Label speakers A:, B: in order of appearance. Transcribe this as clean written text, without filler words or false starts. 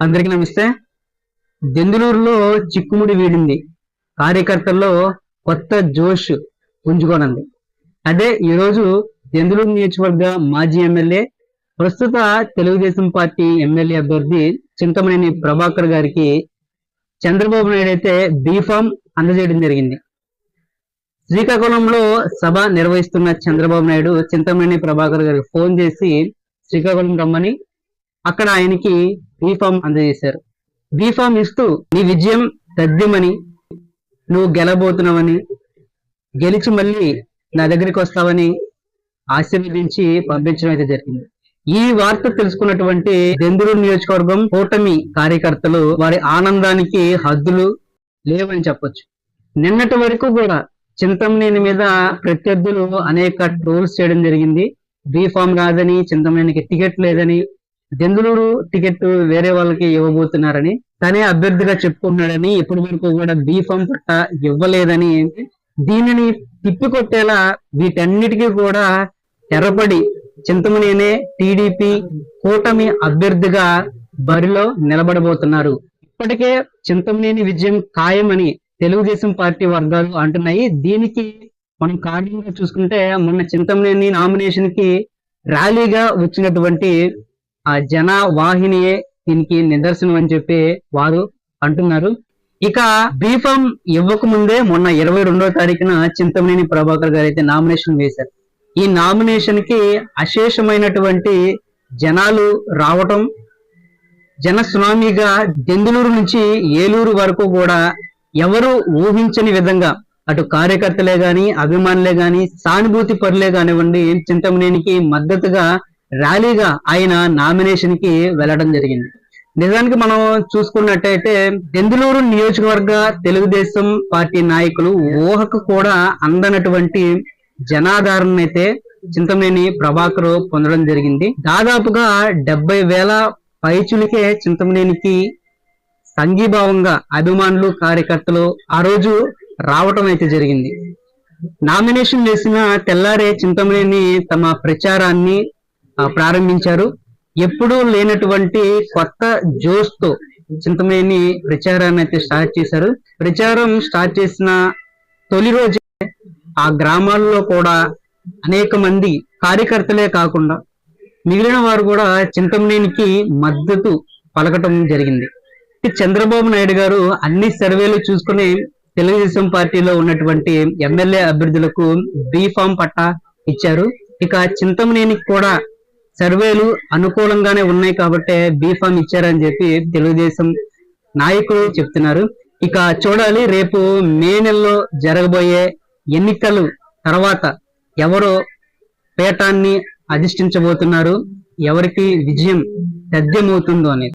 A: అందరికీ నమస్తే. దెందులూరులో చిక్కుముడి వీడింది. కార్యకర్తల్లో కొత్త జోష్ పుంజుకోనుంది. అదే ఈరోజు దెందులూరు నియోజకవర్గ మాజీ ఎమ్మెల్యే, ప్రస్తుత తెలుగుదేశం పార్టీ ఎమ్మెల్యే అభ్యర్థి చింతమనేని ప్రభాకర్ గారికి చంద్రబాబు నాయుడు అయితే బీఫామ్ అందజేయడం జరిగింది. శ్రీకాకుళంలో సభ నిర్వహిస్తున్న చంద్రబాబు నాయుడు చింతమనేని ప్రభాకర్ గారికి ఫోన్ చేసి శ్రీకాకుళం రమ్మని అక్కడ ఆయనకి బీఫామ్ అందజేశారు. బీఫామ్ ఇస్తూ నీ విజయం తథ్యమని, నువ్వు గెలబోతున్నావని, గెలిచి మళ్ళీ నా దగ్గరికి వస్తావని ఆశీర్వదించి పంపించడం అయితే జరిగింది. ఈ వార్త తెలుసుకున్నటువంటి దెందులూరు నియోజకవర్గం కూటమి కార్యకర్తలు వారి ఆనందానికి హద్దులు లేవని చెప్పొచ్చు. నిన్నటి వరకు కూడా చింతమనేని మీద ప్రత్యర్థులు అనేక ట్రోల్స్ చేయడం జరిగింది. బీఫామ్ రాదని, చింతమనేనికి టికెట్ లేదని, దెందులూరు టికెట్ వేరే వాళ్ళకి ఇవ్వబోతున్నారని, తనే అభ్యర్థిగా చెప్పుకున్నాడని, ఇప్పటి వరకు కూడా బీఫామ్ పట్ట ఇవ్వలేదని, దీనిని తిప్పికొట్టేలా వీటన్నిటికీ కూడా తెరపడి చింతమనేనే టీడీపీ కూటమి అభ్యర్థిగా బరిలో నిలబడబోతున్నారు. ఇప్పటికే చింతమనేని విజయం ఖాయమని తెలుగుదేశం పార్టీ వర్గాలు అంటున్నాయి. దీనికి మనం కారణంగా చూసుకుంటే మొన్న చింతమనేని నామినేషన్ కి ర్యాలీగా వచ్చినటువంటి ఆ జన వాహినియే దీనికి నిదర్శనం అని చెప్పి వారు అంటున్నారు. ఇక బీఫామ్ ఇవ్వక ముందే మొన్న 22వ తారీఖున చింతమనేని ప్రభాకర్ గారు అయితే నామినేషన్ వేశారు. ఈ నామినేషన్ కి అశేషమైనటువంటి జనాలు రావటం, జన సునామీగా దెందులూరు నుంచి ఏలూరు వరకు కూడా ఎవరు ఊహించని విధంగా అటు కార్యకర్తలే గాని, అభిమానులే గాని, సానుభూతి పరులే కానివ్వండి, చింతమనేనికి మద్దతుగా ర్యాలీగా ఆయన నామినేషన్ కి వెళ్ళడం జరిగింది. నిజానికి మనం చూసుకున్నట్టయితే దెందులూరు నియోజకవర్గ తెలుగుదేశం పార్టీ నాయకులు ఊహకు కూడా అందనటువంటి జనాదరణ అయితే చింతమనేని ప్రభాకర్ పొందడం జరిగింది. దాదాపుగా 70,000 పైచులకే చింతమనేనికి సంఘీభావంగా అభిమానులు, కార్యకర్తలు ఆ రోజు రావటం అయితే జరిగింది. నామినేషన్ వేసిన తెల్లారే చింతమనేని తమ ప్రచారాన్ని ప్రారంభించారు. ఎప్పుడూ లేనటువంటి కొత్త జోష్ తో చింతమనేని ప్రచారాన్ని అయితే స్టార్ట్ చేశారు. ప్రచారం స్టార్ట్ చేసిన తొలి రోజే ఆ గ్రామాల్లో కూడా అనేక మంది కార్యకర్తలే కాకుండా మిగిలిన వారు కూడా చింతమనేనికి మద్దతు పలకటం జరిగింది. చంద్రబాబు నాయుడు గారు అన్ని సర్వేలు చూసుకుని తెలుగుదేశం పార్టీలో ఉన్నటువంటి ఎమ్మెల్యే అభ్యర్థులకు బీఫామ్ పట్టా ఇచ్చారు. ఇక చింతమనేనికి కూడా సర్వేలు అనుకూలంగానే ఉన్నాయి కాబట్టి బీఫామ్ ఇచ్చారని చెప్పి తెలుగుదేశం నాయకులు చెప్తున్నారు. ఇక చూడాలి, రేపు మే నెలలో జరగబోయే ఎన్నికలు తర్వాత ఎవరు పీఠాన్ని అధిష్ఠించబోతున్నారు, ఎవరికి విజయం తథ్యమవుతుందో అనేది.